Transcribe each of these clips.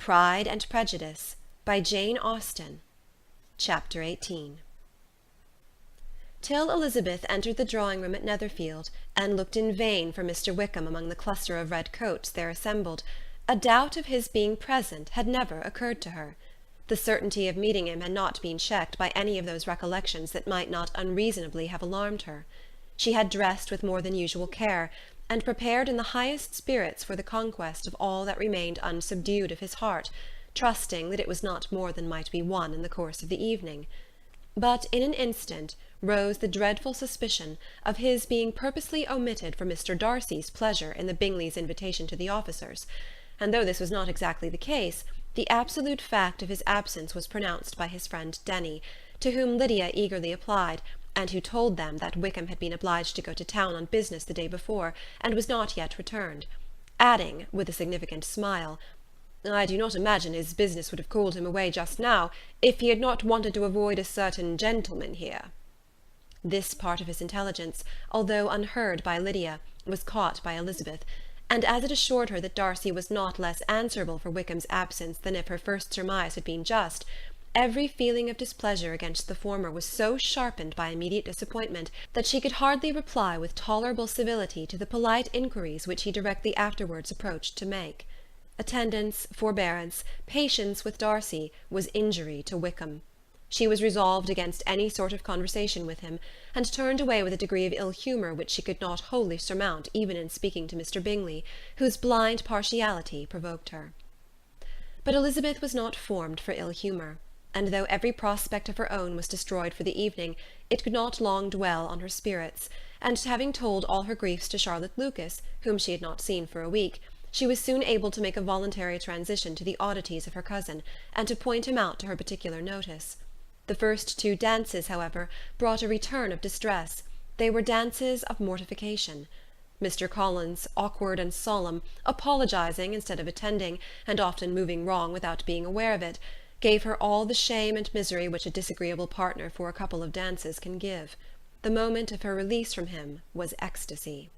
Pride and Prejudice by Jane Austen. Chapter 18. Till Elizabeth entered the drawing-room at Netherfield, and looked in vain for Mr. Wickham among the cluster of red coats there assembled, a doubt of his being present had never occurred to her. The certainty of meeting him had not been checked by any of those recollections that might not unreasonably have alarmed her. She had dressed with more than usual care, and prepared in the highest spirits for the conquest of all that remained unsubdued of his heart, trusting that it was not more than might be won in the course of the evening. But in an instant rose the dreadful suspicion of his being purposely omitted for Mr. Darcy's pleasure in the Bingleys' invitation to the officers, and though this was not exactly the case, the absolute fact of his absence was pronounced by his friend Denny, to whom Lydia eagerly applied, and who told them that Wickham had been obliged to go to town on business the day before, and was not yet returned, adding, with a significant smile, "I do not imagine his business would have called him away just now, if he had not wanted to avoid a certain gentleman here." This part of his intelligence, although unheard by Lydia, was caught by Elizabeth, and as it assured her that Darcy was not less answerable for Wickham's absence than if her first surmise had been just, every feeling of displeasure against the former was so sharpened by immediate disappointment that she could hardly reply with tolerable civility to the polite inquiries which he directly afterwards approached to make. Attendance, forbearance, patience with Darcy, was injury to Wickham. She was resolved against any sort of conversation with him, and turned away with a degree of ill-humour which she could not wholly surmount even in speaking to Mr. Bingley, whose blind partiality provoked her. But Elizabeth was not formed for ill-humour, and though every prospect of her own was destroyed for the evening, it could not long dwell on her spirits, and having told all her griefs to Charlotte Lucas, whom she had not seen for a week, she was soon able to make a voluntary transition to the oddities of her cousin, and to point him out to her particular notice. The first 2 dances, however, brought a return of distress. They were dances of mortification. Mr. Collins, awkward and solemn, apologizing instead of attending, and often moving wrong without being aware of it, gave her all the shame and misery which a disagreeable partner for a couple of dances can give. The moment of her release from him was ecstasy.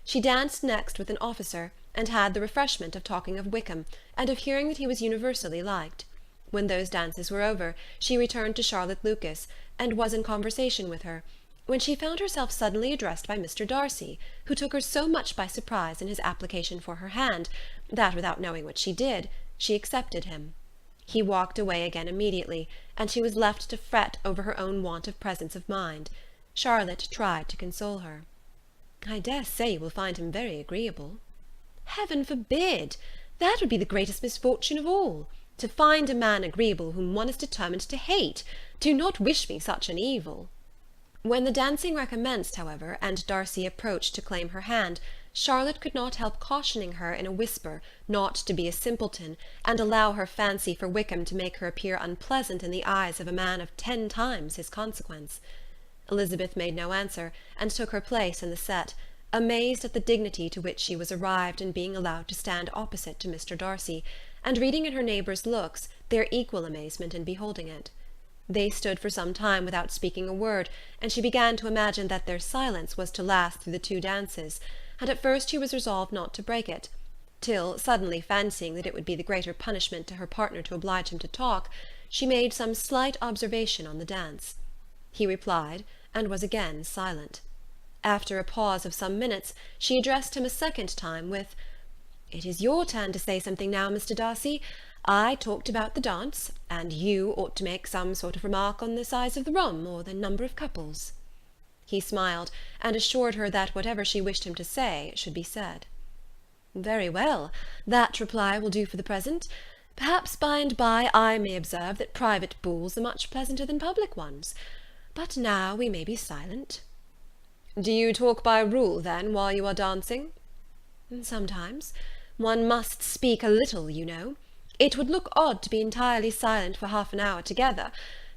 She danced next with an officer, and had the refreshment of talking of Wickham, and of hearing that he was universally liked. When those dances were over, she returned to Charlotte Lucas, and was in conversation with her, when she found herself suddenly addressed by Mr. Darcy, who took her so much by surprise in his application for her hand, that, without knowing what she did, she accepted him. He walked away again immediately, and she was left to fret over her own want of presence of mind. Charlotte tried to console her. "I dare say you will find him very agreeable." "Heaven forbid! That would be the greatest misfortune of all. To find a man agreeable whom one is determined to hate. Do not wish me such an evil." When the dancing recommenced, however, and Darcy approached to claim her hand, Charlotte could not help cautioning her in a whisper not to be a simpleton, and allow her fancy for Wickham to make her appear unpleasant in the eyes of a man of 10 times his consequence. Elizabeth made no answer, and took her place in the set, amazed at the dignity to which she was arrived in being allowed to stand opposite to Mr. Darcy, and reading in her neighbours' looks their equal amazement in beholding it. They stood for some time without speaking a word, and she began to imagine that their silence was to last through the 2 dances, and at first she was resolved not to break it, till, suddenly fancying that it would be the greater punishment to her partner to oblige him to talk, she made some slight observation on the dance. He replied, and was again silent. After a pause of some minutes, she addressed him a second time with, "It is your turn to say something now, Mr. Darcy. I talked about the dance, and you ought to make some sort of remark on the size of the room, or the number of couples." He smiled, and assured her that whatever she wished him to say should be said. "Very well, that reply will do for the present. Perhaps by and by I may observe that private balls are much pleasanter than public ones. But now we may be silent." "Do you talk by rule, then, while you are dancing?" "Sometimes. One must speak a little, you know. It would look odd to be entirely silent for half an hour together,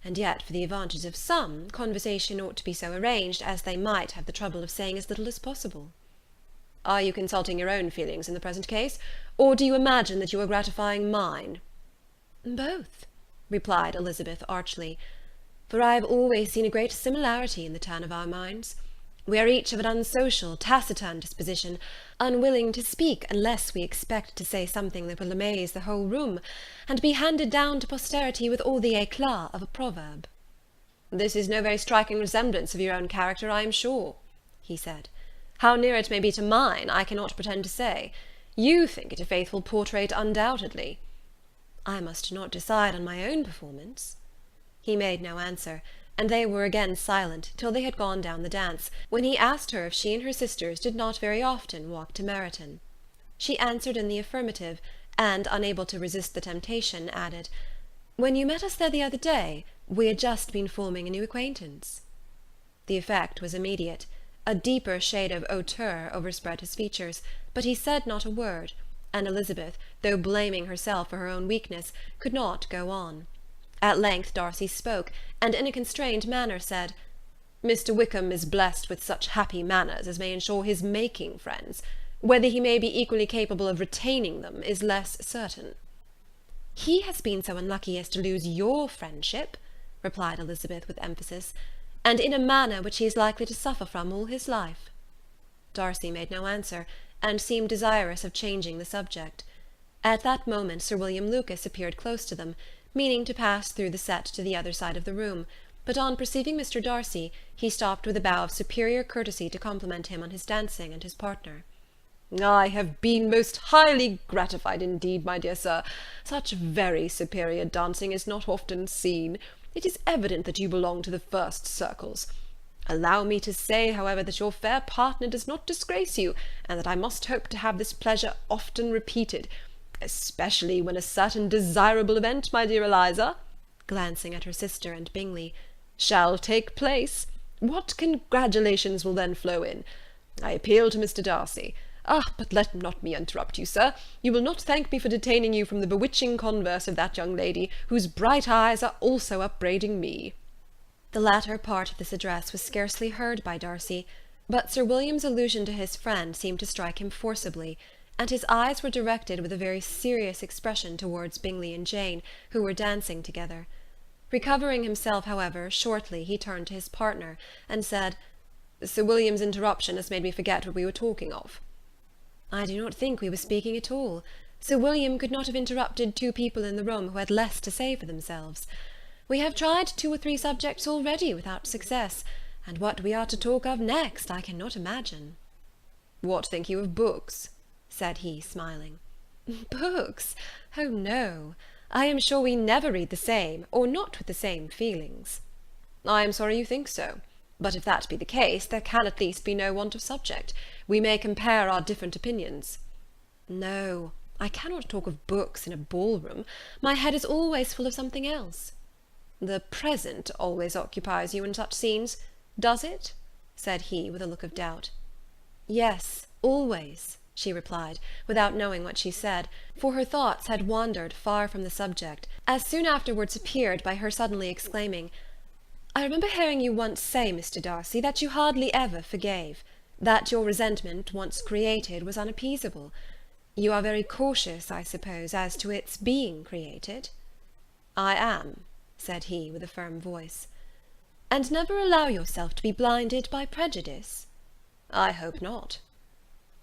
and yet, for the advantage of some, conversation ought to be so arranged as they might have the trouble of saying as little as possible." "Are you consulting your own feelings in the present case, or do you imagine that you are gratifying mine?" "Both," replied Elizabeth archly, "for I have always seen a great similarity in the turn of our minds. We are each of an unsocial, taciturn disposition, unwilling to speak unless we expect to say something that will amaze the whole room, and be handed down to posterity with all the éclat of a proverb." "This is no very striking resemblance of your own character, I am sure," he said. "How near it may be to mine, I cannot pretend to say. You think it a faithful portrait, undoubtedly." "I must not decide on my own performance." He made no answer, and they were again silent till they had gone down the dance, when he asked her if she and her sisters did not very often walk to Meryton. She answered in the affirmative, and, unable to resist the temptation, added, "When you met us there the other day, we had just been forming a new acquaintance." The effect was immediate. A deeper shade of hauteur overspread his features, but he said not a word, and Elizabeth, though blaming herself for her own weakness, could not go on. At length Darcy spoke, and in a constrained manner said, "Mr. Wickham is blessed with such happy manners as may ensure his making friends. Whether he may be equally capable of retaining them is less certain." "He has been so unlucky as to lose your friendship," replied Elizabeth with emphasis, "and in a manner which he is likely to suffer from all his life." Darcy made no answer, and seemed desirous of changing the subject. At that moment Sir William Lucas appeared close to them, meaning to pass through the set to the other side of the room, but on perceiving Mr. Darcy, he stopped with a bow of superior courtesy to compliment him on his dancing and his partner. "I have been most highly gratified indeed, my dear sir. Such very superior dancing is not often seen. It is evident that you belong to the first circles. Allow me to say, however, that your fair partner does not disgrace you, and that I must hope to have this pleasure often repeated, especially when a certain desirable event, my dear Eliza," glancing at her sister and Bingley, "shall take place. What congratulations will then flow in! I appeal to Mr. Darcy. But let not me interrupt you, sir. You will not thank me for detaining you from the bewitching converse of that young lady, whose bright eyes are also upbraiding me." The latter part of this address was scarcely heard by Darcy, but Sir William's allusion to his friend seemed to strike him forcibly, and his eyes were directed with a very serious expression towards Bingley and Jane, who were dancing together. Recovering himself, however, shortly, he turned to his partner, and said, "Sir William's interruption has made me forget what we were talking of." "I do not think we were speaking at all. Sir William could not have interrupted two people in the room who had less to say for themselves. We have tried 2 or 3 subjects already without success, and what we are to talk of next I cannot imagine." "What think you of books?" said he, smiling. "Books? Oh, no. I am sure we never read the same, or not with the same feelings." "I am sorry you think so. But if that be the case, there can at least be no want of subject. We may compare our different opinions." "No, I cannot talk of books in a ball-room. My head is always full of something else." "The present always occupies you in such scenes, does it?" said he, with a look of doubt. "Yes, always," she replied, without knowing what she said, for her thoughts had wandered far from the subject, as soon afterwards appeared by her suddenly exclaiming, "I remember hearing you once say, Mr. Darcy, that you hardly ever forgave, that your resentment, once created, was unappeasable. You are very cautious, I suppose, as to its being created?" "I am," said he, with a firm voice. "And never allow yourself to be blinded by prejudice?" "I hope not."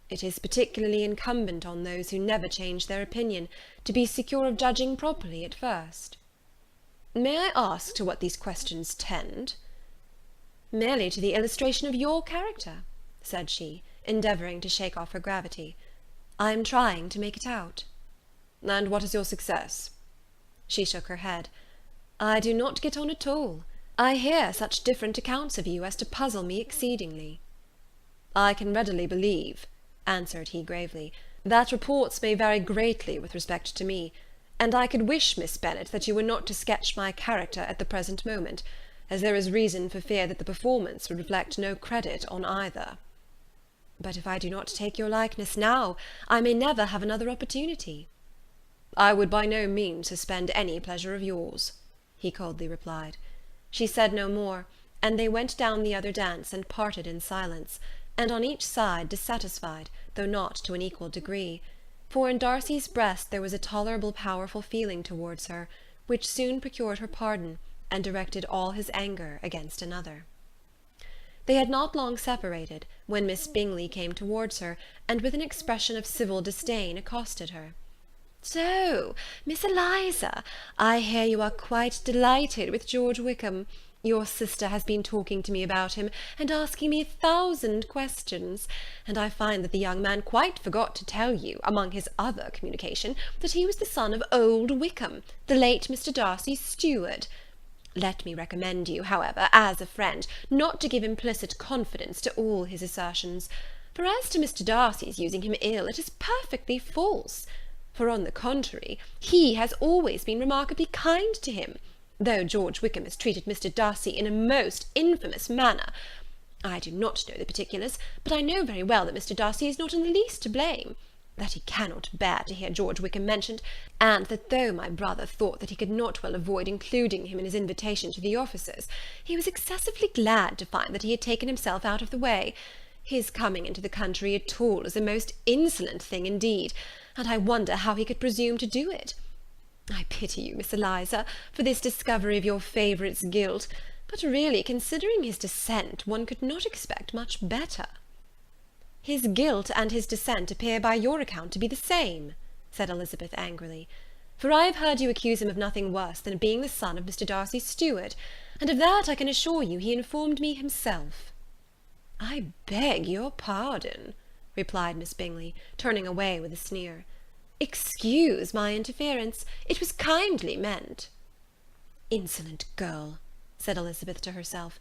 "It is particularly incumbent on those who never change their opinion, to be secure of judging properly at first." "May I ask to what these questions tend?" "Merely to the illustration of your character," said she, endeavouring to shake off her gravity. "I am trying to make it out." "And what is your success?" She shook her head. "I do not get on at all. I hear such different accounts of you as to puzzle me exceedingly." "I can readily believe," answered he gravely, "that reports may vary greatly with respect to me, and I could wish, Miss Bennet, that you were not to sketch my character at the present moment, as there is reason for fear that the performance would reflect no credit on either." "But if I do not take your likeness now, I may never have another opportunity." "I would by no means suspend any pleasure of yours," he coldly replied. She said no more, and they went down the other dance and parted in silence, and on each side dissatisfied, though not to an equal degree; for in Darcy's breast there was a tolerable powerful feeling towards her, which soon procured her pardon, and directed all his anger against another. They had not long separated, when Miss Bingley came towards her, and with an expression of civil disdain accosted her. "So, Miss Eliza, I hear you are quite delighted with George Wickham. Your sister has been talking to me about him, and asking me 1,000 questions, and I find that the young man quite forgot to tell you, among his other communication, that he was the son of old Wickham, the late Mr. Darcy's steward. Let me recommend you, however, as a friend, not to give implicit confidence to all his assertions, for as to Mr. Darcy's using him ill, it is perfectly false, for on the contrary, he has always been remarkably kind to him, though George Wickham has treated Mr. Darcy in a most infamous manner. I do not know the particulars, but I know very well that Mr. Darcy is not in the least to blame, that he cannot bear to hear George Wickham mentioned, and that though my brother thought that he could not well avoid including him in his invitation to the officers, he was excessively glad to find that he had taken himself out of the way. His coming into the country at all is a most insolent thing indeed, and I wonder how he could presume to do it. I pity you, Miss Eliza, for this discovery of your favourite's guilt, but really, considering his descent, one could not expect much better." "His guilt and his descent appear by your account to be the same," said Elizabeth angrily, "for I have heard you accuse him of nothing worse than being the son of Mr. Darcy's steward, and of that I can assure you he informed me himself." "I beg your pardon," replied Miss Bingley, turning away with a sneer. "Excuse my interference. It was kindly meant." "Insolent girl," said Elizabeth to herself,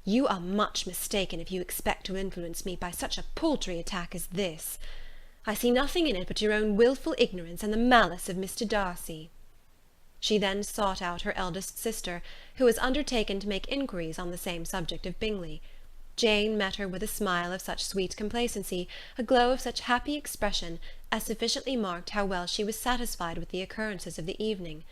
"you are much mistaken if you expect to influence me by such a paltry attack as this. I see nothing in it but your own wilful ignorance and the malice of Mr. Darcy." She then sought out her eldest sister, who was undertaken to make inquiries on the same subject of Bingley. Jane met her with a smile of such sweet complacency, a glow of such happy expression, as sufficiently marked how well she was satisfied with the occurrences of the evening.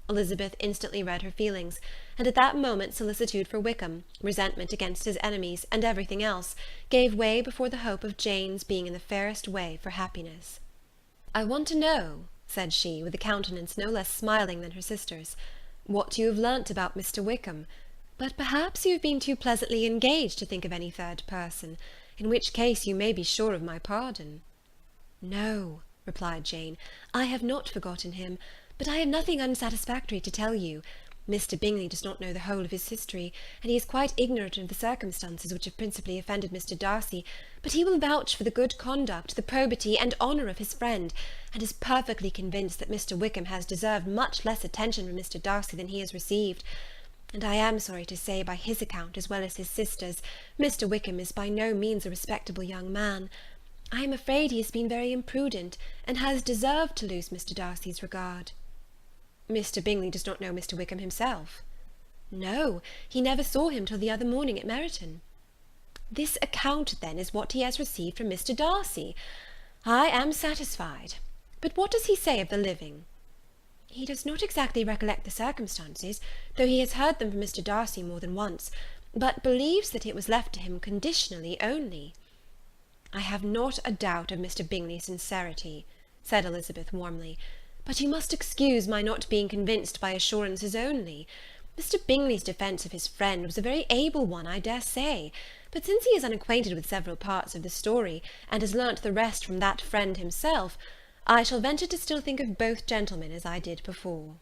Elizabeth instantly read her feelings, and at that moment solicitude for Wickham, resentment against his enemies, and everything else, gave way before the hope of Jane's being in the fairest way for happiness. "I want to know," said she, with a countenance no less smiling than her sister's, "what you have learnt about Mr. Wickham. But perhaps you have been too pleasantly engaged to think of any third person, in which case you may be sure of my pardon." "No," replied Jane, "I have not forgotten him, but I have nothing unsatisfactory to tell you. Mr. Bingley does not know the whole of his history, and he is quite ignorant of the circumstances which have principally offended Mr. Darcy, but he will vouch for the good conduct, the probity, and honour of his friend, and is perfectly convinced that Mr. Wickham has deserved much less attention from Mr. Darcy than he has received. And I am sorry to say, by his account, as well as his sister's, Mr. Wickham is by no means a respectable young man. I am afraid he has been very imprudent, and has deserved to lose Mr. Darcy's regard." "Mr. Bingley does not know Mr. Wickham himself?" "No, he never saw him till the other morning at Meryton." "This account, then, is what he has received from Mr. Darcy. I am satisfied. But what does he say of the living?" "He does not exactly recollect the circumstances, though he has heard them from Mr. Darcy more than once, but believes that it was left to him conditionally only." "I have not a doubt of Mr. Bingley's sincerity," said Elizabeth warmly, "but you must excuse my not being convinced by assurances only. Mr. Bingley's defence of his friend was a very able one, I dare say, but since he is unacquainted with several parts of the story, and has learnt the rest from that friend himself, I shall venture to still think of both gentlemen as I did before."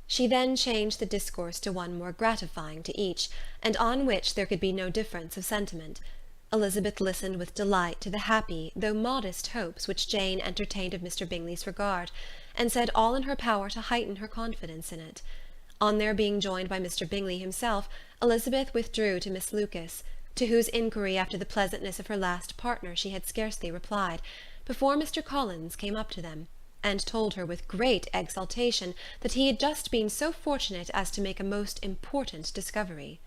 She then changed the discourse to one more gratifying to each, and on which there could be no difference of sentiment. Elizabeth listened with delight to the happy, though modest hopes which Jane entertained of Mr. Bingley's regard, and said all in her power to heighten her confidence in it. On their being joined by Mr. Bingley himself, Elizabeth withdrew to Miss Lucas, to whose inquiry after the pleasantness of her last partner she had scarcely replied, before Mr. Collins came up to them, and told her with great exultation that he had just been so fortunate as to make a most important discovery.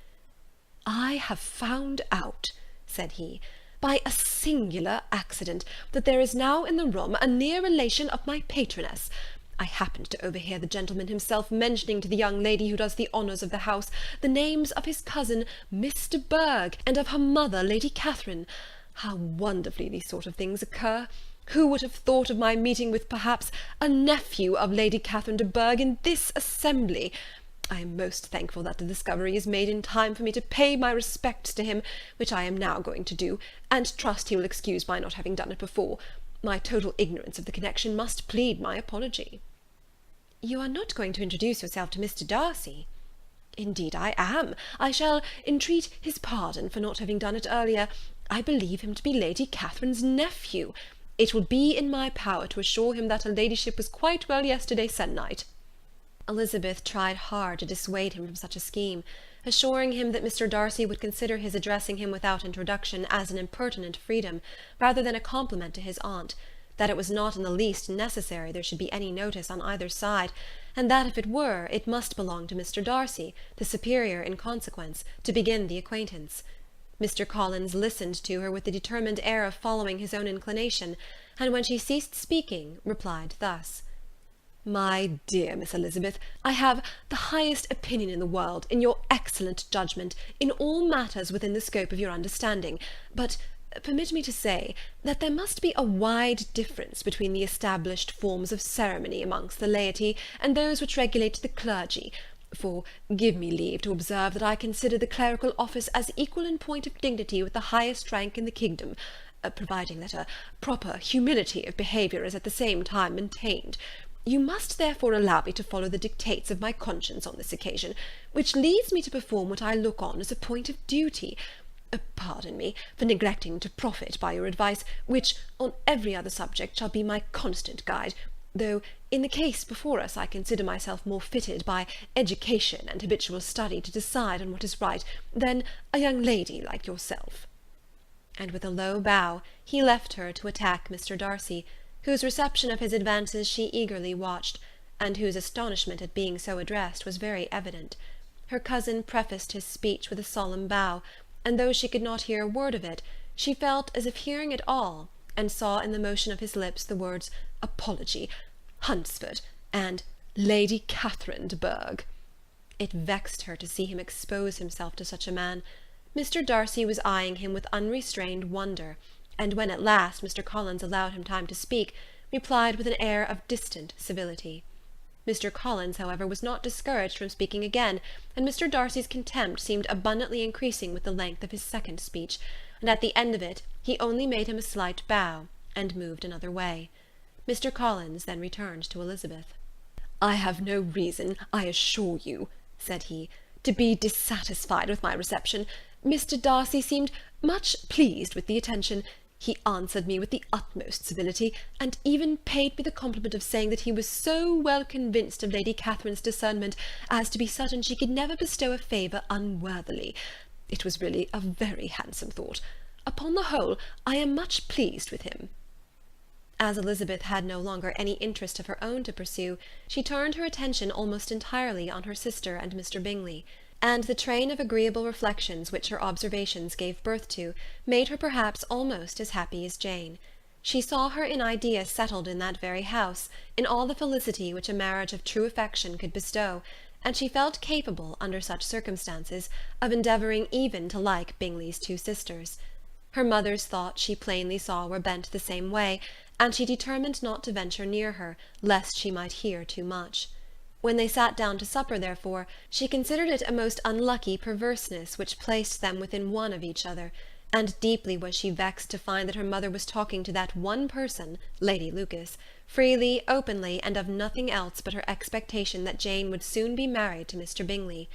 "I have found out," said he, "by a singular accident, that there is now in the room a near relation of my patroness. I happened to overhear the gentleman himself mentioning to the young lady who does the honours of the house the names of his cousin, Miss de Bourgh, and of her mother, Lady Catherine. How wonderfully these sort of things occur! Who would have thought of my meeting with, perhaps, a nephew of Lady Catherine de Bourgh in this assembly? I am most thankful that the discovery is made in time for me to pay my respects to him, which I am now going to do, and trust he will excuse my not having done it before. My total ignorance of the connection must plead my apology." "You are not going to introduce yourself to Mr. Darcy?" "Indeed I am. I shall entreat his pardon for not having done it earlier. I believe him to be Lady Catherine's nephew. It will be in my power to assure him that her ladyship was quite well yesterday se'nnight." Elizabeth tried hard to dissuade him from such a scheme, assuring him that Mr. Darcy would consider his addressing him without introduction as an impertinent freedom, rather than a compliment to his aunt, that it was not in the least necessary there should be any notice on either side, and that if it were, it must belong to Mr. Darcy, the superior in consequence, to begin the acquaintance. Mr. Collins listened to her with the determined air of following his own inclination, and when she ceased speaking, replied thus: "My dear Miss Elizabeth, I have the highest opinion in the world, in your excellent judgment, in all matters within the scope of your understanding, but permit me to say, that there must be a wide difference between the established forms of ceremony amongst the laity, and those which regulate the clergy, for give me leave to observe that I consider the clerical office as equal in point of dignity with the highest rank in the kingdom, providing that a proper humility of behaviour is at the same time maintained. You must therefore allow me to follow the dictates of my conscience on this occasion, which leads me to perform what I look on as a point of duty. Pardon me for neglecting to profit by your advice, which, on every other subject, shall be my constant guide, though in the case before us I consider myself more fitted by education and habitual study to decide on what is right than a young lady like yourself." And with a low bow he left her to attack Mr. Darcy, whose reception of his advances she eagerly watched, and whose astonishment at being so addressed was very evident. Her cousin prefaced his speech with a solemn bow, and though she could not hear a word of it, she felt as if hearing it all, and saw in the motion of his lips the words apology, Hunsford, and Lady Catherine de Bourgh. It vexed her to see him expose himself to such a man. Mr. Darcy was eyeing him with unrestrained wonder, and when at last Mr. Collins allowed him time to speak, replied with an air of distant civility. Mr. Collins, however, was not discouraged from speaking again, and Mr. Darcy's contempt seemed abundantly increasing with the length of his second speech, and at the end of it he only made him a slight bow, and moved another way. Mr. Collins then returned to Elizabeth. "I have no reason, I assure you," said he, "to be dissatisfied with my reception. Mr. Darcy seemed much pleased with the attention. He answered me with the utmost civility, and even paid me the compliment of saying that he was so well convinced of Lady Catherine's discernment as to be certain she could never bestow a favour unworthily. It was really a very handsome thought. Upon the whole, I am much pleased with him." As Elizabeth had no longer any interest of her own to pursue, she turned her attention almost entirely on her sister and Mr. Bingley, and the train of agreeable reflections which her observations gave birth to made her perhaps almost as happy as Jane. She saw her in idea settled in that very house, in all the felicity which a marriage of true affection could bestow, and she felt capable, under such circumstances, of endeavouring even to like Bingley's two sisters. Her mother's thoughts she plainly saw were bent the same way, and she determined not to venture near her, lest she might hear too much. When they sat down to supper, therefore, she considered it a most unlucky perverseness which placed them within one of each other, and deeply was she vexed to find that her mother was talking to that one person, Lady Lucas, freely, openly, and of nothing else but her expectation that Jane would soon be married to Mr. Bingley.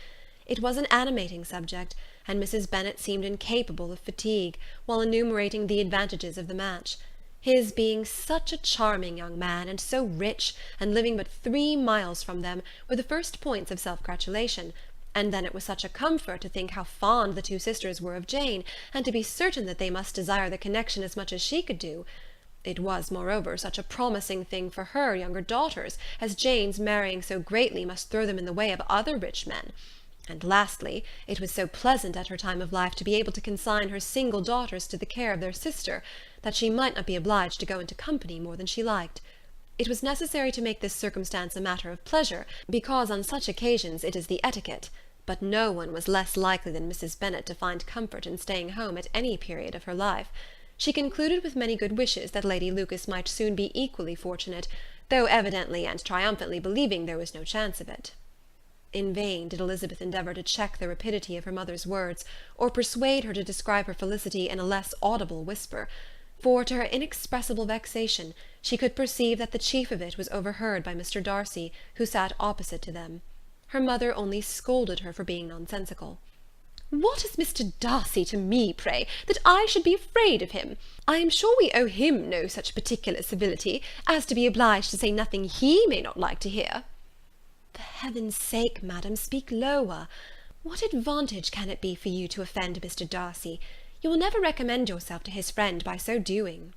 It was an animating subject, and Mrs. Bennet seemed incapable of fatigue, while enumerating the advantages of the match. His being such a charming young man, and so rich, and living but 3 miles from them, were the first points of self-gratulation, and then it was such a comfort to think how fond the two sisters were of Jane, and to be certain that they must desire the connection as much as she could do. It was, moreover, such a promising thing for her younger daughters, as Jane's marrying so greatly must throw them in the way of other rich men. And lastly, it was so pleasant at her time of life to be able to consign her single daughters to the care of their sister, that she might not be obliged to go into company more than she liked. It was necessary to make this circumstance a matter of pleasure, because on such occasions it is the etiquette, but no one was less likely than Mrs. Bennet to find comfort in staying home at any period of her life. She concluded with many good wishes that Lady Lucas might soon be equally fortunate, though evidently and triumphantly believing there was no chance of it. In vain did Elizabeth endeavour to check the rapidity of her mother's words, or persuade her to describe her felicity in a less audible whisper, for, to her inexpressible vexation, she could perceive that the chief of it was overheard by Mr. Darcy, who sat opposite to them. Her mother only scolded her for being nonsensical. "What is Mr. Darcy to me, pray, that I should be afraid of him? I am sure we owe him no such particular civility, as to be obliged to say nothing he may not like to hear." "For heaven's sake, madam, speak lower. What advantage can it be for you to offend Mr. Darcy? You will never recommend yourself to his friend by so doing."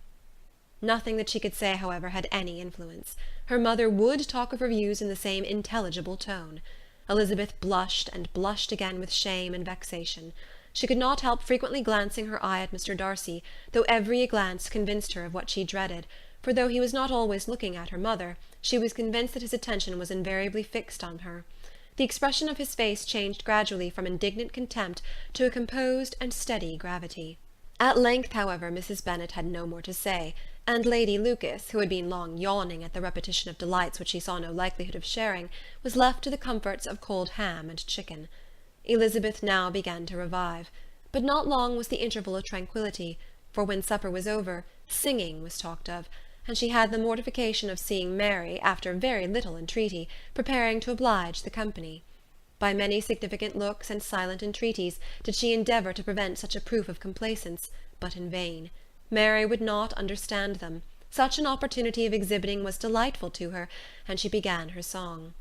Nothing that she could say, however, had any influence. Her mother would talk of her views in the same intelligible tone. Elizabeth blushed and blushed again with shame and vexation. She could not help frequently glancing her eye at Mr. Darcy, though every glance convinced her of what she dreaded, for though he was not always looking at her mother, she was convinced that his attention was invariably fixed on her. The expression of his face changed gradually from indignant contempt to a composed and steady gravity. At length, however, Mrs. Bennet had no more to say, and Lady Lucas, who had been long yawning at the repetition of delights which she saw no likelihood of sharing, was left to the comforts of cold ham and chicken. Elizabeth now began to revive, but not long was the interval of tranquillity, for when supper was over, singing was talked of, and she had the mortification of seeing Mary, after very little entreaty, preparing to oblige the company. By many significant looks and silent entreaties did she endeavour to prevent such a proof of complaisance, but in vain. Mary would not understand them. Such an opportunity of exhibiting was delightful to her, and she began her song.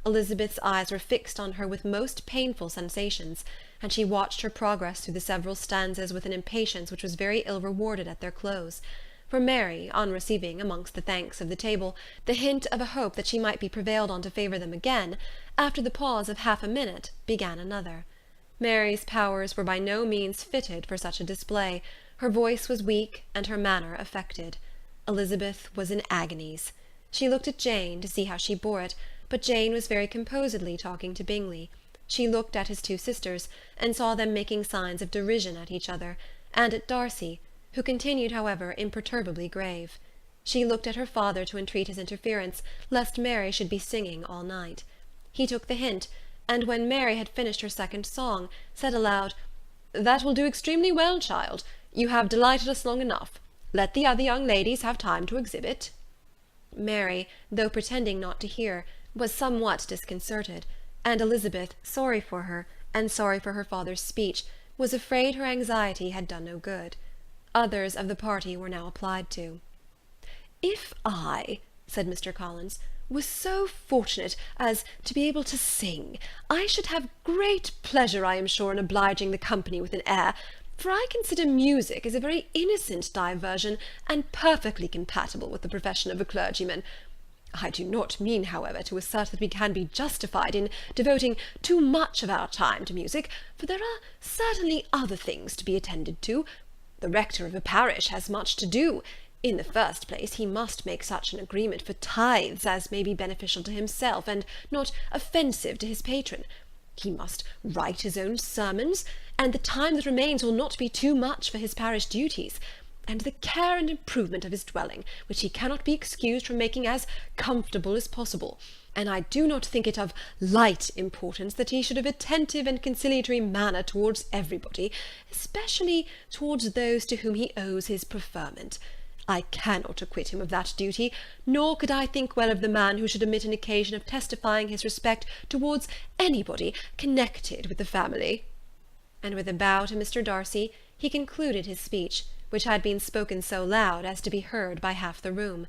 Elizabeth's eyes were fixed on her with most painful sensations, and she watched her progress through the several stanzas with an impatience which was very ill rewarded at their close. For Mary, on receiving, amongst the thanks of the table, the hint of a hope that she might be prevailed on to favour them again, after the pause of half a minute, began another. Mary's powers were by no means fitted for such a display. Her voice was weak, and her manner affected. Elizabeth was in agonies. She looked at Jane, to see how she bore it, but Jane was very composedly talking to Bingley. She looked at his two sisters, and saw them making signs of derision at each other, and at Darcy, who continued, however, imperturbably grave. She looked at her father to entreat his interference, lest Mary should be singing all night. He took the hint, and when Mary had finished her second song, said aloud, "That will do extremely well, child. You have delighted us long enough. Let the other young ladies have time to exhibit." Mary, though pretending not to hear, was somewhat disconcerted, and Elizabeth, sorry for her, and sorry for her father's speech, was afraid her anxiety had done no good. Others of the party were now applied to. "If I," said Mr. Collins, "was so fortunate as to be able to sing, I should have great pleasure, I am sure, in obliging the company with an air, for I consider music as a very innocent diversion, and perfectly compatible with the profession of a clergyman. I do not mean, however, to assert that we can be justified in devoting too much of our time to music, for there are certainly other things to be attended to. The rector of a parish has much to do. In the first place, he must make such an agreement for tithes as may be beneficial to himself, and not offensive to his patron. He must write his own sermons, and the time that remains will not be too much for his parish duties, and the care and improvement of his dwelling, which he cannot be excused from making as comfortable as possible, and I do not think it of light importance that he should have attentive and conciliatory manner towards everybody, especially towards those to whom he owes his preferment. I cannot acquit him of that duty, nor could I think well of the man who should omit an occasion of testifying his respect towards anybody connected with the family." And with a bow to Mr. Darcy, he concluded his speech, which had been spoken so loud as to be heard by half the room.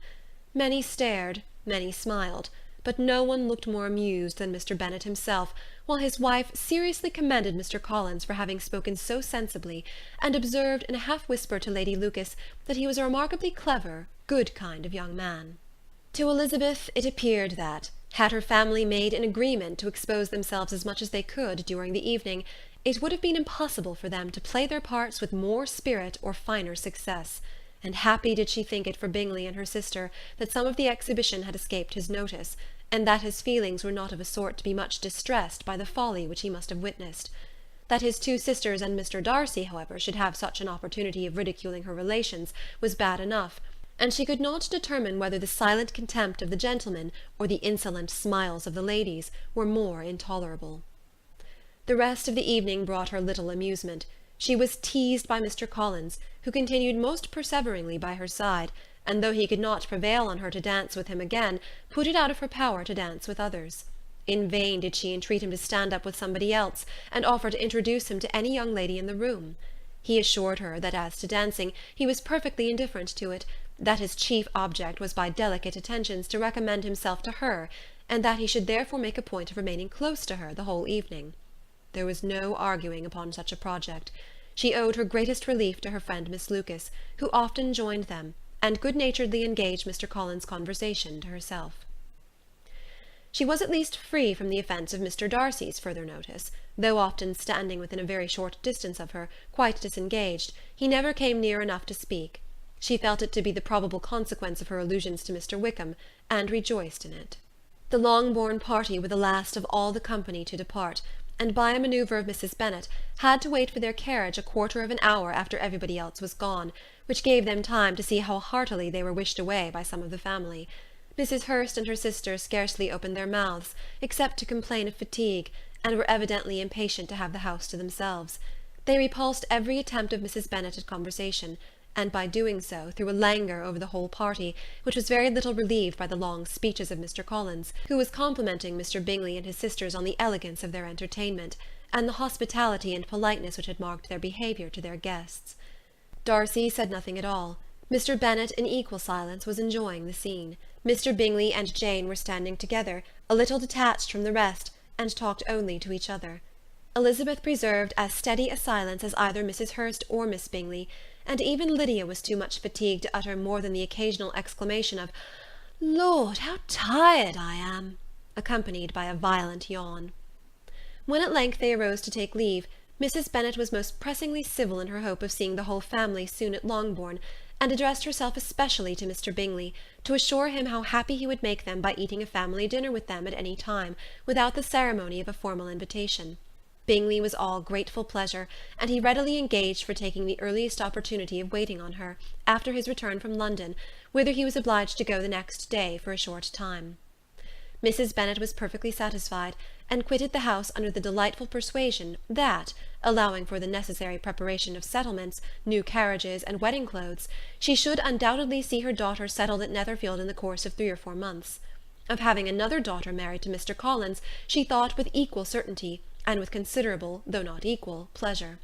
Many stared, many smiled, but no one looked more amused than Mr. Bennet himself, while his wife seriously commended Mr. Collins for having spoken so sensibly, and observed in a half-whisper to Lady Lucas that he was a remarkably clever, good kind of young man. To Elizabeth it appeared that, had her family made an agreement to expose themselves as much as they could during the evening, it would have been impossible for them to play their parts with more spirit or finer success, and happy did she think it for Bingley and her sister that some of the exhibition had escaped his notice, and that his feelings were not of a sort to be much distressed by the folly which he must have witnessed. That his two sisters and Mr. Darcy, however, should have such an opportunity of ridiculing her relations was bad enough, and she could not determine whether the silent contempt of the gentlemen or the insolent smiles of the ladies were more intolerable. The rest of the evening brought her little amusement. She was teased by Mr. Collins, who continued most perseveringly by her side, and though he could not prevail on her to dance with him again, put it out of her power to dance with others. In vain did she entreat him to stand up with somebody else, and offer to introduce him to any young lady in the room. He assured her that as to dancing, he was perfectly indifferent to it, that his chief object was by delicate attentions to recommend himself to her, and that he should therefore make a point of remaining close to her the whole evening. There was no arguing upon such a project. She owed her greatest relief to her friend Miss Lucas, who often joined them, and good-naturedly engaged Mr. Collins' conversation to herself. She was at least free from the offence of Mr. Darcy's further notice. Though often standing within a very short distance of her, quite disengaged, he never came near enough to speak. She felt it to be the probable consequence of her allusions to Mr. Wickham, and rejoiced in it. The Longbourn party were the last of all the company to depart, and by a manoeuvre of Mrs. Bennet had to wait for their carriage a quarter of an hour after everybody else was gone, which gave them time to see how heartily they were wished away by some of the family. Mrs. Hurst and her sister scarcely opened their mouths, except to complain of fatigue, and were evidently impatient to have the house to themselves. They repulsed every attempt of Mrs. Bennet at conversation, and by doing so threw a languor over the whole party, which was very little relieved by the long speeches of Mr. Collins, who was complimenting Mr. Bingley and his sisters on the elegance of their entertainment, and the hospitality and politeness which had marked their behaviour to their guests. Darcy said nothing at all. Mr. Bennet, in equal silence, was enjoying the scene. Mr. Bingley and Jane were standing together, a little detached from the rest, and talked only to each other. Elizabeth preserved as steady a silence as either Mrs. Hurst or Miss Bingley, and even Lydia was too much fatigued to utter more than the occasional exclamation of "Lord, how tired I am!" accompanied by a violent yawn. When at length they arose to take leave, Mrs. Bennet was most pressingly civil in her hope of seeing the whole family soon at Longbourn, and addressed herself especially to Mr. Bingley, to assure him how happy he would make them by eating a family dinner with them at any time, without the ceremony of a formal invitation. Bingley was all grateful pleasure, and he readily engaged for taking the earliest opportunity of waiting on her, after his return from London, whither he was obliged to go the next day for a short time. Mrs. Bennet was perfectly satisfied, and quitted the house under the delightful persuasion that, allowing for the necessary preparation of settlements, new carriages, and wedding clothes, she should undoubtedly see her daughter settled at Netherfield in the course of 3 or 4 months. Of having another daughter married to Mr. Collins, she thought with equal certainty, and with considerable, though not equal, pleasure.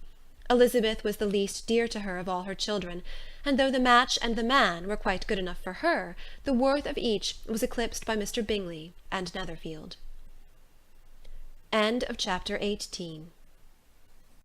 Elizabeth was the least dear to her of all her children, and though the match and the man were quite good enough for her, the worth of each was eclipsed by Mr. Bingley and Netherfield. End of chapter 18.